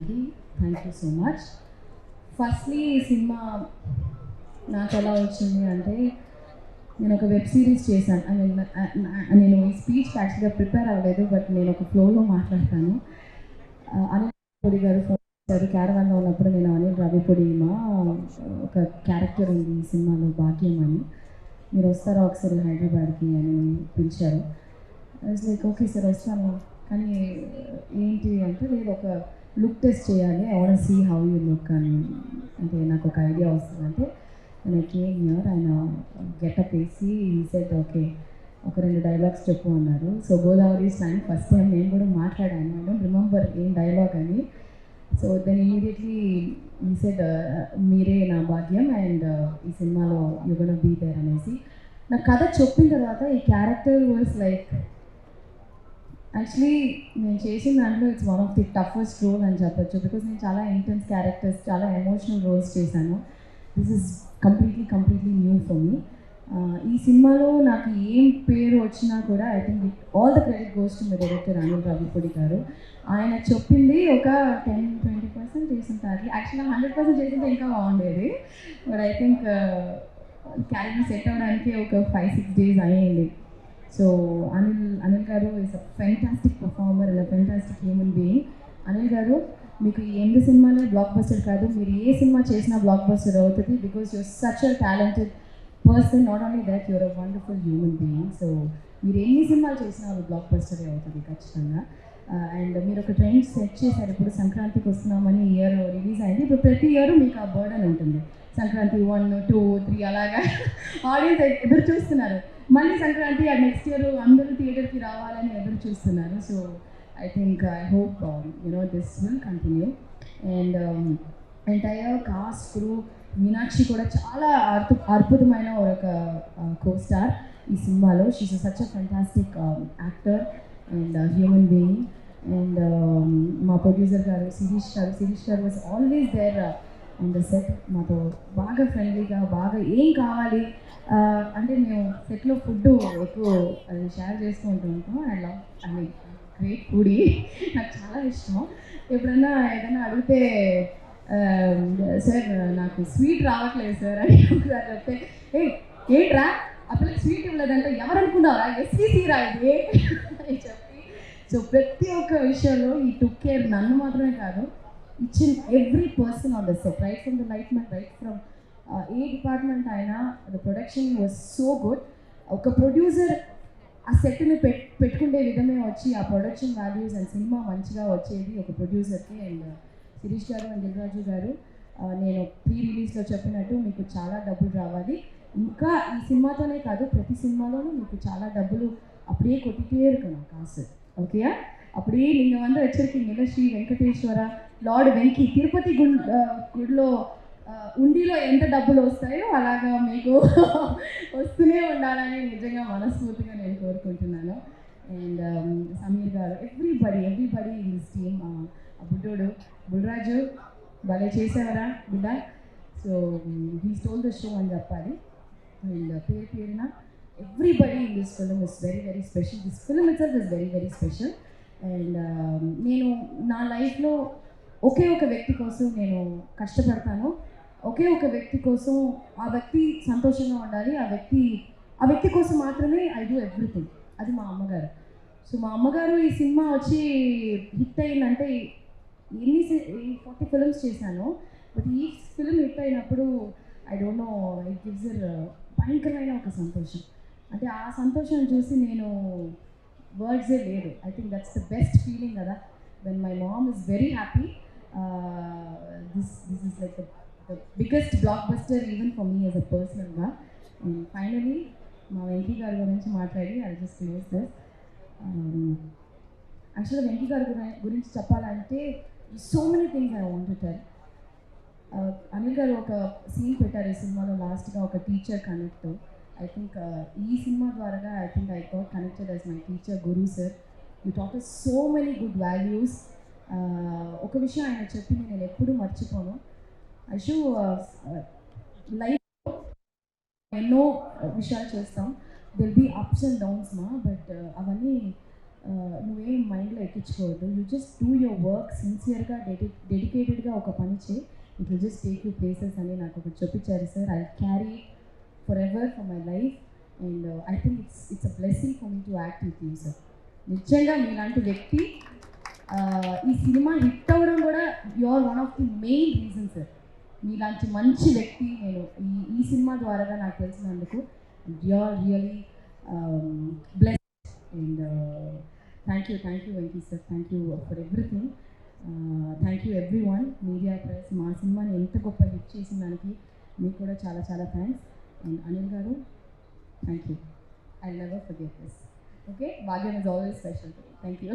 Thank you so much. Firstly ఈ cinema నాకు ఎలా వచ్చింది అంటే, నేను ఒక వెబ్ సిరీస్ చేశాను. నేను ఈ స్పీచ్ యాక్చువల్గా ప్రిపేర్ అవ్వలేదు, బట్ నేను ఒక ఫ్లోలో మాట్లాడతాను. అనిల్ రావిపూడి గారు ఫోన్ చేశారు. క్యారవాన్లో ఉన్నప్పుడు నేను అనిల్ రావిపూడి మా ఒక క్యారెక్టర్ ఉంది ఈ సినిమాలో, భాగ్యం అని, మీరు వస్తారా ఒకసారి హైదరాబాద్కి అని పిలిచారు. లైక్ ఓకే సార్ వస్తాను, కానీ ఏంటి అంటే లేదు ఒక లుక్ టెస్ట్ చేయాలి, I want see how you look అని. అంటే నాకు ఒక ఐడియా వస్తుంది అంటే నేను కేమ్ హియర్, ఆయన గెటప్ వేసి ఈ సెట్ ఓకే ఒక 2 డైలాగ్స్ చెప్పు అన్నారు. So Godavari slang first time నేను కూడా మాట్లాడాను, ఐ డోంట్ రిమెంబర్ ఏం డైలాగ్ అని. సో దెన్ ఇమీడియట్లీ ఈ సెట్ మీరే నా భాగ్యం అండ్ ఈ సినిమాలో యూ గోనా బీ దేర్ అనేసి నాకు కథ చెప్పిన తర్వాత ఈ క్యారెక్టర్ వాజ్ లైక్ యాక్చువల్లీ నేను చేసిన దాంట్లో it's one of the toughest role అని చెప్పొచ్చు. బికాస్ నేను చాలా ఇంటెన్స్ క్యారెక్టర్స్, చాలా ఎమోషనల్ రోల్స్ చేశాను. This is completely new for me. ఈ సినిమాలో నాకు ఏం పేరు వచ్చినా కూడా I think all the credit goes to my director Anil Ravipudi garu. ఆయన చెప్పింది ఒక 10-20% చేసింటారు. యాక్చువల్గా 100% చేసింటే ఇంకా బాగుండేది, but I think character set అవ్వడానికి ఒక 5-6 డేస్ అయ్యింది. So Anil garu is a fantastic performer and a fantastic human being. Anil garu మీకు ఈ 8 సినిమాలే బ్లాక్ బస్టర్ కాదు, మీరు ఏ సినిమా చేసినా బ్లాక్ బస్టర్ అవుతుంది. Because you're such a talented person, not only that you're a wonderful human being. So మీరు ఎన్ని సినిమాలు చేసినా అది బ్లాక్ బస్టరే అవుతుంది ఖచ్చితంగా. అండ్ మీరు ఒక ట్రెండ్ సెట్ చేశారు. ఇప్పుడు సంక్రాంతికి వస్తున్నామని ఇయర్ రిలీజ్ అయింది. ఇప్పుడు ప్రతి ఇయర్ మీకు ఆ బర్డన్ ఉంటుంది, సంక్రాంతి 1, 2, 3 అలాగా ఆడియన్స్ ఎదురు చూస్తున్నారు. మళ్ళీ సంక్రాంతి నెక్స్ట్ ఇయర్ అందరూ థియేటర్కి రావాలని ఎదురు చూస్తున్నారు. So I think I hope this will continue. And entire cast crew, Meenakshi కూడా చాలా అద్భుతమైన ఒక కో స్టార్ ఈ సినిమాలో. She's such a fantastic actor and human being. And మా producer garu Shirish garu was always there on the set. మాతో బాగా ఫ్రెండ్లీగా, బాగా ఏం కావాలి అంటే మేము సెట్లో ఫుడ్ ఎక్కువ అది షేర్ చేసుకుంటూ ఉంటాం. ఐ లవ్ గ్రేట్ ఫుడీ, నాకు చాలా ఇష్టం. ఎప్పుడన్నా ఏదైనా అడిగితే సార్ నాకు స్వీట్ రావట్లేదు సార్ అని ఒకసారి చెప్తే, ఏంట్రా అసలు స్వీట్ ఇవ్వలేదంటే ఎవరు అనుకున్నారా, ఎస్సీసీ రా ఇది అని చెప్పి. సో ప్రతి ఒక్క విషయంలో ఈ టుక్ కేర్, నన్ను మాత్రమే కాదు, each and every person on the set, right from the lightman, right from ఏ డిపార్ట్మెంట్ అయినా, the production was so good. ఒక ప్రొడ్యూసర్ ఆ సెట్ని పెట్టుకునే విధమే వచ్చి ఆ ప్రొడక్షన్ వాల్యూస్ అండ్ సినిమా మంచిగా వచ్చేది ఒక ప్రొడ్యూసర్కి. అండ్ శిరీష్ గారు అండ్ దిల్రాజు గారు, నేను ప్రీ రిలీజ్లో చెప్పినట్టు మీకు చాలా డబ్బులు రావాలి. ఇంకా ఈ సినిమాతోనే కాదు, ప్రతి సినిమాలోనూ మీకు చాలా డబ్బులు அப்படியே கொட்டிகிட்டே இருக்கணும் காசு, ஓகேயா? அப்படியே நீங்கள் வந்து வச்சுருக்கீங்கல்ல ஸ்ரீ వెంకటేశ్వర లార్డ్ వెంకీ తిరుపతి గుడిలో ఉండిలో ఎంత డబ్బులు వస్తాయో అలాగా మీకు వస్తూనే ఉండాలని నిజంగా మనస్ఫూర్తిగా నేను కోరుకుంటున్నాను. అండ్ సమీర్ గారు, ఎవ్రీబడి ఇన్ దిస్ టీమ్, బుడ్డోడు బుల్రాజు భలే చేసేవరా బిడ్డ. So he stole the show అని చెప్పాలి. అండ్ పేరున everybody in this film is very special. This film itself is very special. And నేను నా లైఫ్లో ఒకే ఒక వ్యక్తి కోసం నేను కష్టపడతాను. ఒకే ఒక వ్యక్తి కోసం, ఆ వ్యక్తి సంతోషంగా ఉండాలి, ఆ వ్యక్తి కోసం మాత్రమే ఐ డూ ఎవ్రీథింగ్. అది మా అమ్మగారు. సో మా అమ్మగారు ఈ సినిమా వచ్చి హిట్ అయిందంటే, 40 ఫిల్మ్స్ చేశాను, బట్ ఈ ఫిల్మ్ హిట్ అయినప్పుడు I don't know, it gives భయంకరమైన ఒక సంతోషం. అంటే ఆ సంతోషం చూసి నేను వర్డ్సే లేదు. I think that's the best feeling కదా, when my mom is very happy. This is like the biggest block buster even for me as a పర్సనల్గా. అండ్ ఫైనలీ మా వెంకీ గారి గురించి మాట్లాడి ఐ జస్ట్ క్లోజ్ దిస్. యాక్చువల్గా వెంకీ గారి గురించి చెప్పాలంటే so many things I want to tell. Anil garu ఒక సీన్ పెట్టారు ఈ సినిమాలో లాస్ట్గా, ఒక టీచర్ కనెక్ట్. ఐ థింక్ ఈ సినిమా ద్వారా I think I got connected as my teacher Guru sir. You taught us so many good values. ఒక విషయం ఆయన చెప్పింది నేను ఎప్పుడూ మర్చిపోను. ఐషు లైఫ్ ఎన్నో విషయాలు చేస్తాం, there'll be ups and downs మా, బట్ అవన్నీ నువ్వేం మైండ్లో ఎక్కించుకోవద్దు. You just do your work సిన్సియర్గా డెడికేటెడ్గా ఒక పని చేయి, it will just take you places అని నాకు ఒకటి చూపించారు sir. I carry for ever for my life and I think it's a blessing for me to act with you sir. నిజంగా మీలాంటి వ్యక్తి ఈ సినిమా హిట్ అవ్వడం కూడా you are one of the main reason sir. మీలాంటి మంచి వ్యక్తి నేను ఈ సినిమా ద్వారాగా నాకు తెలిసినందుకు you are really blessed and thank you Venky sir. Thank you for everything. Thank you everyone, media press. మా సినిమాని ఎంత గొప్ప హిట్ చేసిన దానికి మీకు కూడా చాలా చాలా thanks. And Anil garu, thank you. I never forget this. Okay, Bhagyam is always special. Thank you.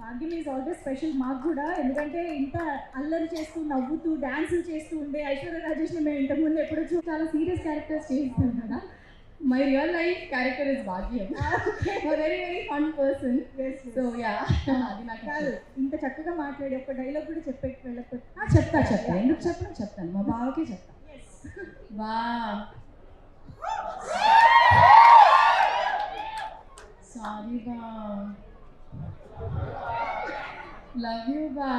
Bhagyam is always special మాకు కూడా, ఎందుకంటే ఇంత అల్లరి చేస్తూ నవ్వుతూ డాన్సులు చేస్తూ ఉండే ఐశ్వర్య రాజేష్ని మేము ఇంతకుముందు ఎప్పుడు చాలా సీరియస్ క్యారెక్టర్స్ చేస్తాం కదా. My real life character is Bhagyam. Very very fun person. So yeah, అది నాకు కాదు, ఇంత చక్కగా మాట్లాడి ఒక డైలాగ్ కూడా వెళ్ళకపోతే చెప్తా. ఎందుకు చెప్తాను, మా బావకే చెప్తా. బా సారీ బా, లవ్ యూ బా.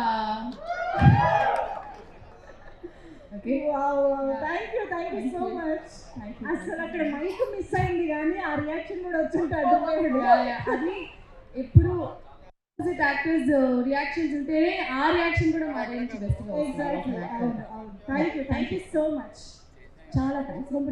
Okay, thank you so much. అసలు అక్కడ మైక్ మిస్ అయింది కానీ ఆ రియాక్షన్ కూడా వచ్చుంటాడు. అది ఎప్పుడు యాక్టర్స్ రియాక్షన్స్ ఉంటేనే ఆ రియాక్షన్ కూడా మా నుంచి బెస్ట్గా వస్తుంది. Thank you so much. చాలా థ్యాంక్స్. రొమ్మ